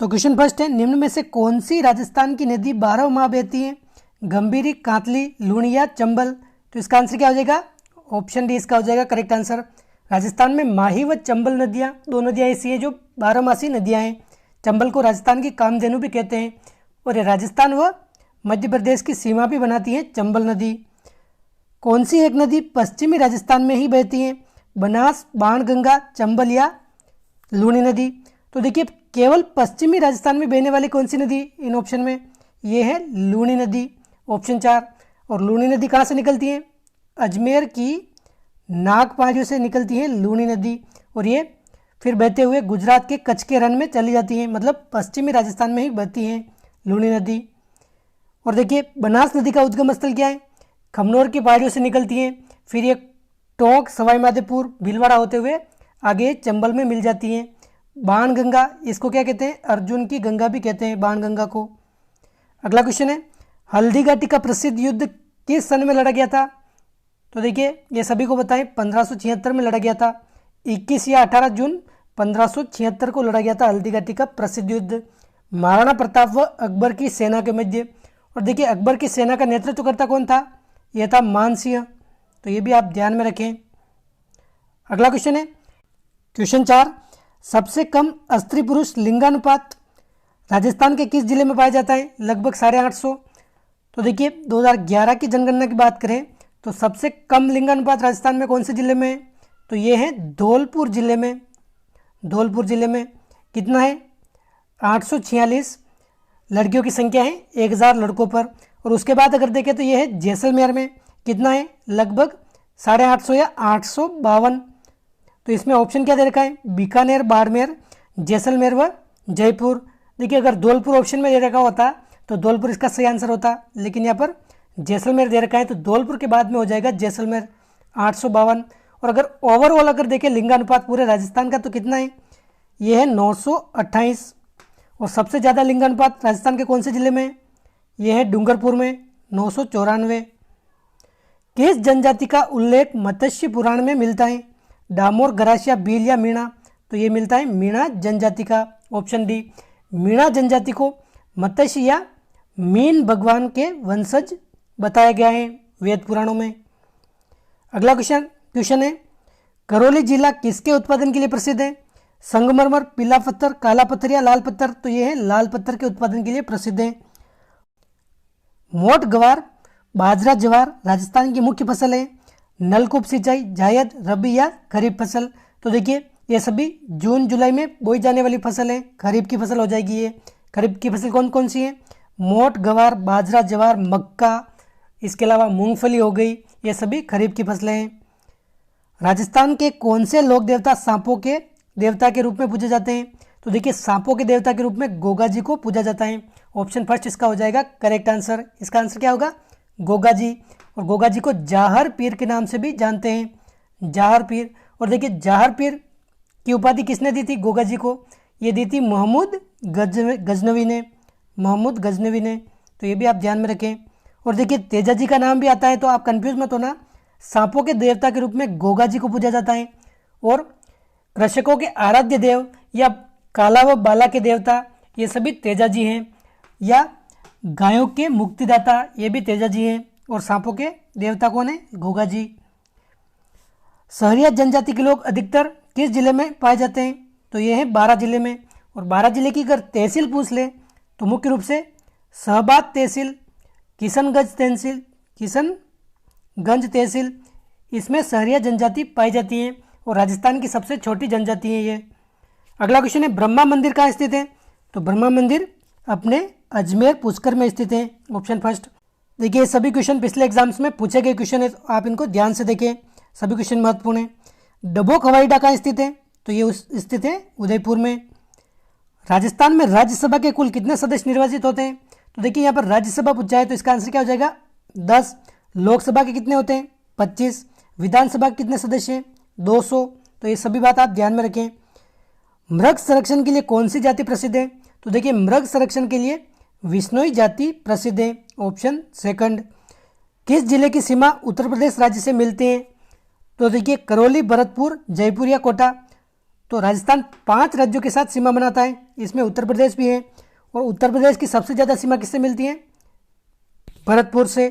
तो question first है, निम्न में से कौन सी राजस्थान की नदी 12 माह बहती है? गंभीरी, कांतली, लूणिया, चंबल। तो इसका आंसर क्या हो जाएगा? ऑप्शन डी इसका हो जाएगा करेक्ट आंसर। राजस्थान में माही व चंबल नदियाँ, दो नदियाँ ऐसी हैं जो 12मासी नदियाँ हैं। चंबल को राजस्थान की कामधेनु भी कहते हैं और ये राजस्थान व मध्य प्रदेश की सीमा भी बनाती है चंबल नदी। कौन सी एक नदी पश्चिमी राजस्थान में ही बहती है? बनास, बाणगंगा, चंबल या लूणी नदी। तो देखिए केवल पश्चिमी राजस्थान में बहने वाली कौन सी नदी इन ऑप्शन में? ये है लूणी नदी, ऑप्शन 4। और लूणी नदी कहाँ से निकलती है? अजमेर की नागपांजों से निकलती है लूणी नदी और ये फिर बहते हुए गुजरात के कच्छ के रण में चली जाती है, मतलब पश्चिमी राजस्थान में ही बहती है लूणी नदी। और देखिए बनास नदी का उद्गम स्थल क्या है? खमनोर की पहाड़ियों से निकलती है, फिर ये टोंक, सवाई माधोपुर, भीलवाड़ा होते हुए आगे चंबल में मिल जाती हैं। बाणगंगा, इसको क्या कहते हैं? अर्जुन की गंगा भी कहते हैं बाणगंगा को। अगला क्वेश्चन है, हल्दी घाटी का प्रसिद्ध युद्ध किस सन में लड़ा गया था? तो देखिए ये सभी को बताएं, 1576 में लड़ा गया था। 21 या 18 जून 1576 को लड़ा गया था हल्दी घाटी का प्रसिद्ध युद्ध महाराणा प्रताप व अकबर की सेना के मध्य। और देखिए अकबर की सेना का नेतृत्व करता कौन था? यह था मानसिंह। तो ये भी आप ध्यान में रखें। अगला क्वेश्चन है क्वेश्चन 4, सबसे कम स्त्री पुरुष लिंगानुपात राजस्थान के किस जिले में पाया जाता है? लगभग 850। तो देखिए 2011 की जनगणना की बात करें तो सबसे कम लिंगानुपात राजस्थान में कौन से जिले में है? तो ये है धौलपुर जिले में। धौलपुर जिले में कितना है? 846 लड़कियों की संख्या है 1000 लड़कों पर। और उसके बाद अगर देखें तो ये है जैसलमेर में, कितना है? लगभग 850 या 852। तो इसमें ऑप्शन क्या दे रखा है? बीकानेर, बाड़मेर, जैसलमेर व जयपुर। देखिए अगर धौलपुर ऑप्शन में दे रखा होता तो धौलपुर इसका सही आंसर होता, लेकिन यहाँ पर जैसलमेर दे रखा है तो धौलपुर के बाद में हो जाएगा जैसलमेर, 852। और अगर ओवरऑल अगर देखें लिंगानुपात पूरे राजस्थान का तो कितना है? ये है 928। और सबसे ज़्यादा लिंगानुपात राजस्थान के कौन से जिले में? यह है डूंगरपुर में, 994। किस जनजाति का उल्लेख मत्स्य पुराण में मिलता है? डामोर, गरासिया, भील या मीणा। तो ये मिलता है मीणा जनजाति का, ऑप्शन डी। मीणा जनजाति को मत्स्य या मीन भगवान के वंशज बताया गया है वेद पुराणों में। अगला क्वेश्चन है, करौली जिला किसके उत्पादन के लिए प्रसिद्ध है? संगमरमर, पीला पत्थर, काला पत्थर या लाल पत्थर। तो ये है लाल पत्थर के उत्पादन के लिए प्रसिद्ध है। मोट गवार, बाजरा, ज्वार राजस्थान की मुख्य फसल है। नलकूप सिंचाई, जायद, रबी या खरीफ फसल। तो देखिए ये सभी जून जुलाई में बोई जाने वाली फसल है, खरीफ की फसल हो जाएगी ये। खरीफ की फसल कौन कौन सी है? मोट गवार, बाजरा, ज्वार, मक्का, इसके अलावा मूंगफली हो गई, ये सभी खरीफ की फसलें हैं। राजस्थान के कौन से लोक देवता सांपों के देवता के रूप में पूजे जाते हैं? तो देखिए सांपों के देवता के रूप में गोगा जी को पूजा जाता है। ऑप्शन फर्स्ट इसका हो जाएगा करेक्ट आंसर। इसका आंसर क्या होगा? गोगा जी। और गोगा जी को जाहर पीर के नाम से भी जानते हैं, जाहर पीर। और देखिए जाहर पीर की उपाधि किसने दी थी गोगा जी को? ये दी थी महमूद गजनवी ने, महमूद गजनवी ने। तो ये भी आप ध्यान में रखें। और देखिए तेजा जी का नाम भी आता है, तो आप कंफ्यूज मत होना। सांपों के देवता के रूप में गोगा जी को पूजा जाता है। और कृषकों के आराध्य देव या काला व बाला के देवता ये सभी तेजा जी हैं, या गायों के मुक्तिदाता ये भी तेजा जी हैं। और सांपों के देवता कौन है? गोगा जी। सहरिया जनजाति के लोग अधिकतर किस जिले में पाए जाते हैं? तो ये है 12 जिले में। और 12 जिले की अगर तहसील पूछ ले तो मुख्य रूप से शहबाद तहसील, किशनगंज तहसील, इसमें सहरिया जनजाति पाई जाती है और राजस्थान की सबसे छोटी जनजाति है ये। अगला क्वेश्चन है, ब्रह्मा मंदिर कहाँ स्थित है? तो ब्रह्मा मंदिर अपने अजमेर पुष्कर में स्थित है, ऑप्शन फर्स्ट। देखिए सभी क्वेश्चन पिछले एग्जाम्स में पूछे गए क्वेश्चन है, तो आप इनको ध्यान से देखें, सभी क्वेश्चन महत्वपूर्ण है। डबोक हवाई अड्डा कहाँ स्थित है? तो ये स्थित है उदयपुर में। राजस्थान में राज्यसभा के कुल कितने सदस्य निर्वाचित होते हैं? तो देखिए यहाँ पर राज्यसभा पूछा है, तो इसका आंसर क्या हो जाएगा? 10। लोकसभा के कितने होते हैं? 25। विधानसभा के कितने सदस्य हैं? 200। तो ये सभी बात आप ध्यान में रखें। मृग संरक्षण के लिए कौन सी जाति प्रसिद्ध है? तो देखिए मृग संरक्षण के लिए विश्नोई जाति प्रसिद्ध है, ऑप्शन सेकंड। किस जिले की सीमा उत्तर प्रदेश राज्य से मिलती है? तो देखिए करौली, भरतपुर, जयपुर या कोटा। तो राजस्थान 5 राज्यों के साथ सीमा बनाता है, इसमें उत्तर प्रदेश भी है। और उत्तर प्रदेश की सबसे ज़्यादा सीमा किससे मिलती है? भरतपुर से।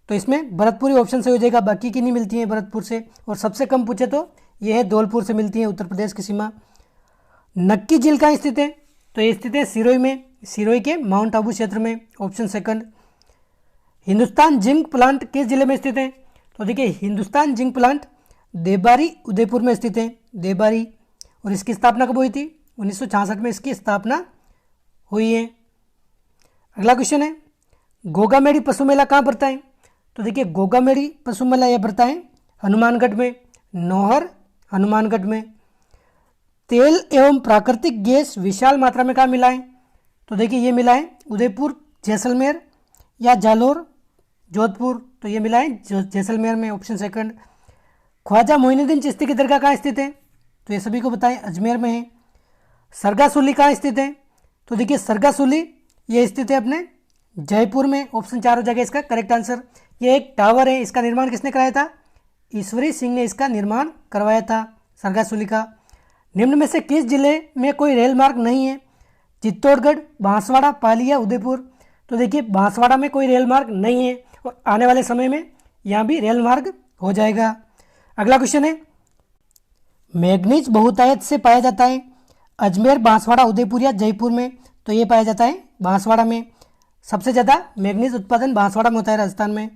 तो इसमें भरतपुर ही ऑप्शन सही हो जाएगा, बाकी की नहीं मिलती है भरतपुर से। और सबसे कम पूछे तो यह है धौलपुर से मिलती है उत्तर प्रदेश की सीमा। नक्की झील कहाँ स्थित है? तो ये स्थित है सिरोही में, सिरोही के माउंट आबू क्षेत्र में, option second. Hindustan zinc plant किस जिले में स्थित है? तो देखिए हिंदुस्तान जिंक प्लांट देबारी उदयपुर में स्थित है, देबारी। और इसकी स्थापना कब हुई थी? 1966 में इसकी स्थापना हुई है। अगला क्वेश्चन है, गोगामेड़ी पशु मेला कहाँ पड़ता है? तो देखिए गोगामेड़ी पशु मेला यह पड़ता है हनुमानगढ़ में, नौहर हनुमानगढ़ में। तेल एवं प्राकृतिक गैस विशाल मात्रा में कहाँ मिला है? तो देखिए ये मिला है उदयपुर, जैसलमेर या जालौर, जोधपुर। तो ये मिला है जैसलमेर में, ऑप्शन सेकंड। ख्वाजा मोइनुद्दीन चिश्ती की दरगाह कहाँ स्थित है? तो ये सभी को बताएं अजमेर में है। सरगासुली कहाँ स्थित है? तो देखिए सरगासुली ये स्थित है अपने जयपुर में, ऑप्शन 4 हो जाएगा इसका करेक्ट आंसर। ये एक टावर है, इसका निर्माण किसने कराया था? ईश्वरी सिंह ने इसका निर्माण करवाया था सरगासुली का। निम्न में से किस जिले में कोई रेल मार्ग नहीं है? चित्तौड़गढ़, बांसवाड़ा, पाली या उदयपुर। तो देखिए बांसवाड़ा में कोई रेल मार्ग नहीं है और आने वाले समय में यहाँ भी रेल मार्ग हो जाएगा। अगला क्वेश्चन है, मैग्नीज बहुतायत से पाया जाता है अजमेर, बांसवाड़ा, उदयपुर या जयपुर में। तो ये पाया जाता है बांसवाड़ा में। सबसे ज़्यादा मैग्नीज उत्पादन बांसवाड़ा में होता है राजस्थान में।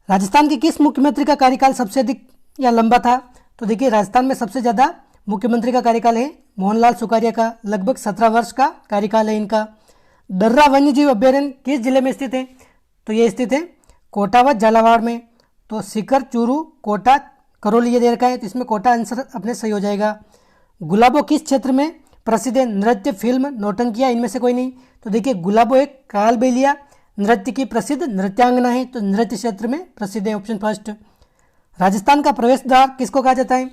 राजस्थान के किस मुख्यमंत्री का कार्यकाल सबसे अधिक या लंबा था? तो देखिए राजस्थान में सबसे ज़्यादा मुख्यमंत्री का कार्यकाल है मोहनलाल सुखाड़िया का, लगभग 17 वर्ष का कार्यकाल है इनका। दर्रा वन्यजीव अभ्यारण्य किस जिले में स्थित है? तो ये स्थित है कोटा व झालावाड़ में। तो सीकर, चूरू, कोटा, करौली ये दे रखा है, तो इसमें कोटा आंसर अपने सही हो जाएगा। गुलाबो किस क्षेत्र में प्रसिद्ध है? नृत्य, फिल्म, नौटंकिया, इनमें से कोई नहीं। तो देखिए गुलाबो एक कालबेलिया नृत्य की प्रसिद्ध नृत्यांगना है, तो नृत्य क्षेत्र में प्रसिद्ध है, ऑप्शन फर्स्ट। राजस्थान का प्रवेश द्वार किसको कहा जाता है?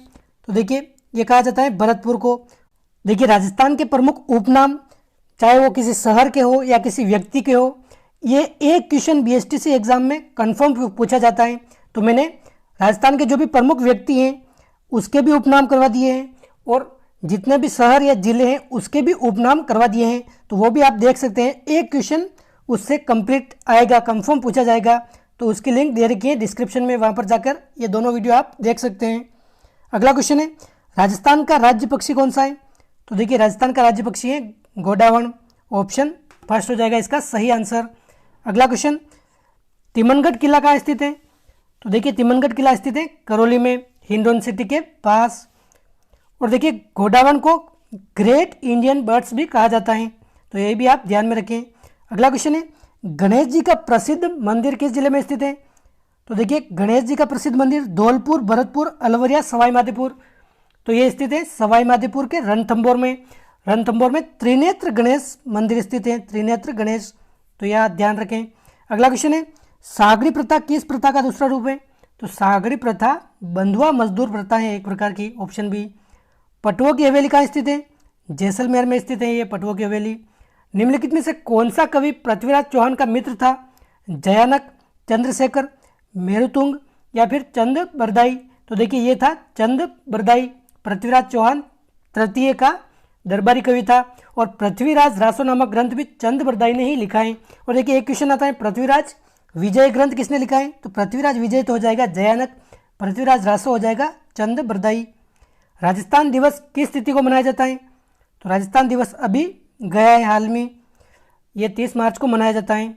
तो देखिए ये कहा जाता है भरतपुर को। देखिए राजस्थान के प्रमुख उपनाम, चाहे वो किसी शहर के हो या किसी व्यक्ति के हो, ये एक क्वेश्चन बीएसटीसी एग्जाम में कंफर्म पूछा जाता है। तो मैंने राजस्थान के जो भी प्रमुख व्यक्ति हैं उसके भी उपनाम करवा दिए हैं और जितने भी शहर या जिले हैं उसके भी उपनाम करवा दिए हैं। तो वो भी आप देख सकते हैं, एक क्वेश्चन उससे कंप्लीट आएगा, कंफर्म पूछा जाएगा। तो उसकी लिंक दे रखी है डिस्क्रिप्शन में, वहाँ पर जाकर ये दोनों वीडियो आप देख सकते हैं। अगला क्वेश्चन है, राजस्थान का राज्य पक्षी कौन सा है? तो देखिए राजस्थान का राज्य पक्षी है गोडावण, ऑप्शन फर्स्ट हो जाएगा इसका सही आंसर। अगला क्वेश्चन, तिमनगढ़ किला कहाँ स्थित है? तो देखिए तिमनगढ़ किला स्थित है करौली में, हिंडौन सिटी के पास। और देखिए गोडावण को ग्रेट इंडियन बर्ड्स भी कहा जाता है, तो ये भी आप ध्यान में रखें। अगला क्वेश्चन है, गणेश जी का प्रसिद्ध मंदिर किस जिले में स्थित है? तो देखिए गणेश जी का प्रसिद्ध मंदिर धौलपुर, भरतपुर, अलवर या सवाई माधोपुर। तो ये स्थित है सवाई माधोपुर के रणथंभौर में। रणथंभौर में त्रिनेत्र गणेश मंदिर स्थित है, त्रिनेत्र गणेश, तो यह ध्यान रखें। अगला क्वेश्चन है, सागड़ी प्रथा किस प्रथा का दूसरा रूप है? तो सागड़ी प्रथा बंधुआ मजदूर प्रथा है एक प्रकार की, ऑप्शन बी। पटुआ की हवेली कहाँ स्थित है? जैसलमेर में स्थित है ये पटुआ की हवेली। निम्नलिखित में से कौन सा कवि पृथ्वीराज चौहान का मित्र था? जयानक, चंद्रशेखर, मेरुतुंग या फिर चंद बरदाई। तो देखिए ये था चंद बरदाई। पृथ्वीराज चौहान तृतीय का दरबारी कवि था और पृथ्वीराज रासो नामक ग्रंथ भी चंद बरदाई ने ही लिखा है। और देखिए एक क्वेश्चन आता है, पृथ्वीराज विजय ग्रंथ किसने लिखा है? तो पृथ्वीराज विजय तो हो जाएगा जयानक, पृथ्वीराज रासो हो जाएगा चंद बरदाई। राजस्थान दिवस किस तिथि को मनाया जाता है? तो राजस्थान दिवस अभी गया है हाल में, ये 30 मार्च को मनाया जाता है।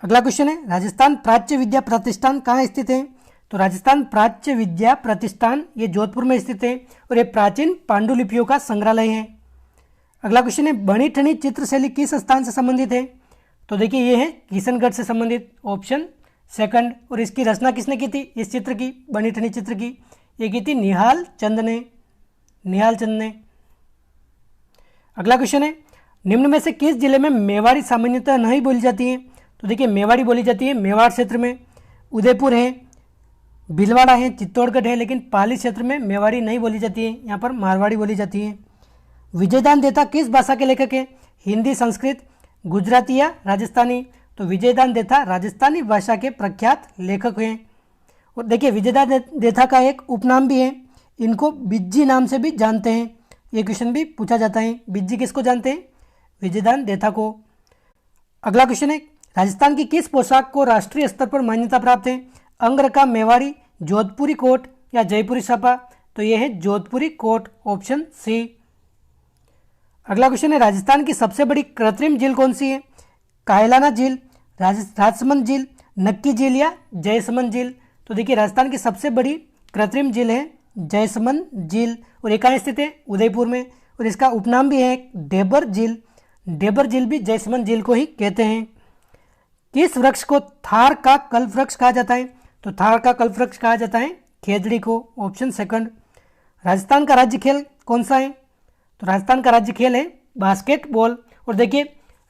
अगला क्वेश्चन है, राजस्थान प्राच्य विद्या प्रतिष्ठान कहाँ स्थित है? तो राजस्थान प्राच्य विद्या प्रतिष्ठान ये जोधपुर में स्थित है और ये प्राचीन पांडुलिपियों का संग्रहालय है। अगला क्वेश्चन है, बनी ठनी चित्रशैली किस स्थान से संबंधित है? तो देखिए ये है किशनगढ़ से संबंधित, ऑप्शन सेकंड। और इसकी रचना किसने की थी इस चित्र की, बनी ठनी चित्र की? ये की थी निहाल चंद ने, निहाल चंद ने। अगला क्वेश्चन है, निम्न में से किस जिले में मेवाड़ी सामान्यतः नहीं बोली जाती है? तो देखिए मेवाड़ी बोली जाती है मेवाड़ क्षेत्र में, उदयपुर है, भीलवाड़ा है, चित्तौड़गढ़ है, लेकिन पाली क्षेत्र में मेवाड़ी नहीं बोली जाती है, यहाँ पर मारवाड़ी बोली जाती है। विजयदान देता किस भाषा के लेखक है? हिंदी, संस्कृत, गुजराती या राजस्थानी? तो विजयदान देता राजस्थानी भाषा के प्रख्यात लेखक हैं। और देखिए विजयदान देथा का एक उपनाम भी है, इनको बिज्जी नाम से भी जानते हैं। ये क्वेश्चन भी पूछा जाता है। बिज्जी किसको जानते हैं? विजयदान देथा को। अगला क्वेश्चन है, राजस्थान की किस पोशाक को राष्ट्रीय स्तर पर मान्यता प्राप्त है? अंगरखा, मेवाड़ी, जोधपुरी कोट या जयपुरी छापा? तो यह है जोधपुरी कोट, ऑप्शन सी। अगला क्वेश्चन है, राजस्थान की सबसे बड़ी कृत्रिम झील कौन सी है? कायलाना झील, राजसमंद झील, नक्की झील या जयसमंद झील? तो देखिए, राजस्थान की सबसे बड़ी कृत्रिम झील है जयसमंद झील, और ये कहाँ स्थित है? उदयपुर में। और इसका उपनाम भी है डेबर झील। डेबर झील भी जयसमंद झील को ही कहते हैं। किस वृक्ष को थार का कल्प वृक्ष कहा जाता है? तो थार का कल्प वृक्ष कहा जाता है खेजड़ी को, ऑप्शन सेकंड। राजस्थान का राज्य खेल कौन सा है? तो राजस्थान का राज्य खेल है बास्केटबॉल। और देखिए,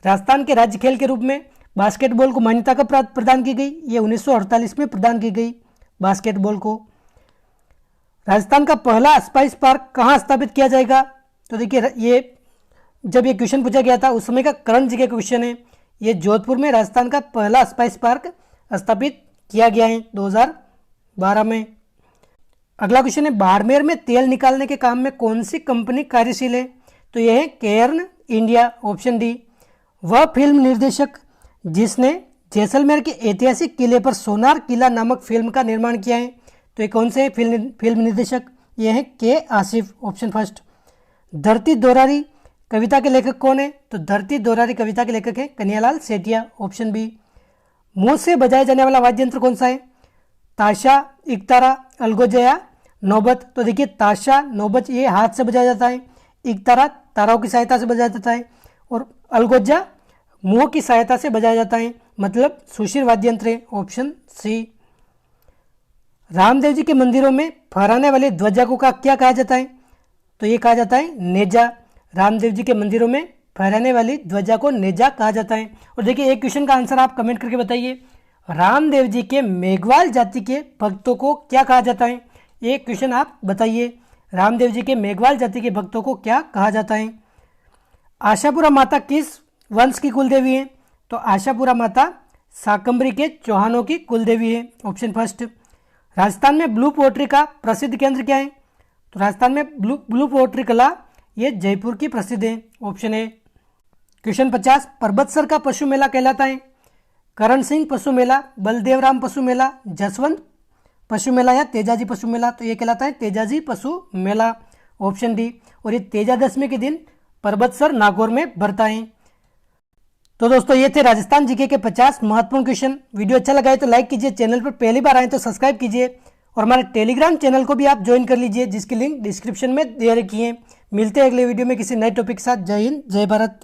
राजस्थान के राज्य खेल के रूप में बास्केटबॉल को मान्यता कब प्रदान की गई? ये 1948 में प्रदान की गई बास्केटबॉल को। राजस्थान का पहला स्पाइस पार्क कहाँ स्थापित किया जाएगा? तो देखिए, ये जब ये क्वेश्चन पूछा गया था उस समय का करंट जी का क्वेश्चन है। ये जोधपुर में राजस्थान का पहला स्पाइस पार्क स्थापित किया गया है 2012 में। अगला क्वेश्चन है, बाड़मेर में तेल निकालने के काम में कौन सी कंपनी कार्यशील है? तो यह है केयर्न इंडिया, ऑप्शन डी। वह फिल्म निर्देशक जिसने जैसलमेर के ऐतिहासिक किले पर सोनार किला नामक फिल्म का निर्माण किया है, तो ये कौन से फिल्म निर्देशक? ये है के आसिफ, ऑप्शन फर्स्ट। धरती दोरारी कविता के लेखक कौन है? तो धरती दोरारी कविता के लेखक है कन्हैयालाल सेठिया, ऑप्शन बी। मुंह से बजाया जाने वाला वाद्य यंत्र कौन सा है? ताशा, इकतारा, अलगोजा, नौबत? तो देखिए, ताशा, नौबत ये हाथ से बजाया जाता है, इकतारा ताराओं की सहायता से बजाया जाता है, और अलगोजा मुंह की सहायता से बजाया जाता है, मतलब सुशीर वाद्य यंत्र है, ऑप्शन सी। रामदेव जी के मंदिरों में फहराने वाले ध्वजा को क्या कहा जाता है? तो ये कहा जाता है नेजा। रामदेव जी के मंदिरों में फहराने वाली ध्वजा को नेजा कहा जाता है। और देखिए, एक क्वेश्चन का आंसर आप कमेंट करके बताइए, रामदेव जी के मेघवाल जाति के भक्तों को क्या कहा जाता है? ये क्वेश्चन आप बताइए, रामदेव जी के मेघवाल जाति के भक्तों को क्या कहा जाता है? आशापुरा माता किस वंश की कुलदेवी है? तो आशापुरा माता शाकंभरी के चौहानों की कुलदेवी है, ऑप्शन फर्स्ट। राजस्थान में ब्लू पोट्री का प्रसिद्ध केंद्र क्या है? तो राजस्थान में ब्लू पोट्री कला ये जयपुर की प्रसिद्ध है, ऑप्शन ए। क्वेश्चन 50, परबतसर का पशु मेला कहलाता है? करण सिंह पशु मेला, बलदेवराम पशु मेला, जसवंत पशु मेला या तेजाजी पशु मेला? तो ये कहलाता है तेजाजी पशु मेला, ऑप्शन डी। और ये तेजा दशमी के दिन परबतसर नागौर में भरता है। तो दोस्तों, ये थे राजस्थान जीके के 50 महत्वपूर्ण क्वेश्चन। वीडियो अच्छा लगा है तो लाइक कीजिए, चैनल पर पहली बार आए तो सब्सक्राइब कीजिए, और हमारे टेलीग्राम चैनल को भी आप ज्वाइन कर लीजिए, जिसकी लिंक डिस्क्रिप्शन में दे रखी है। मिलते हैं अगले वीडियो में किसी नए टॉपिक के साथ। जय हिंद, जय भारत।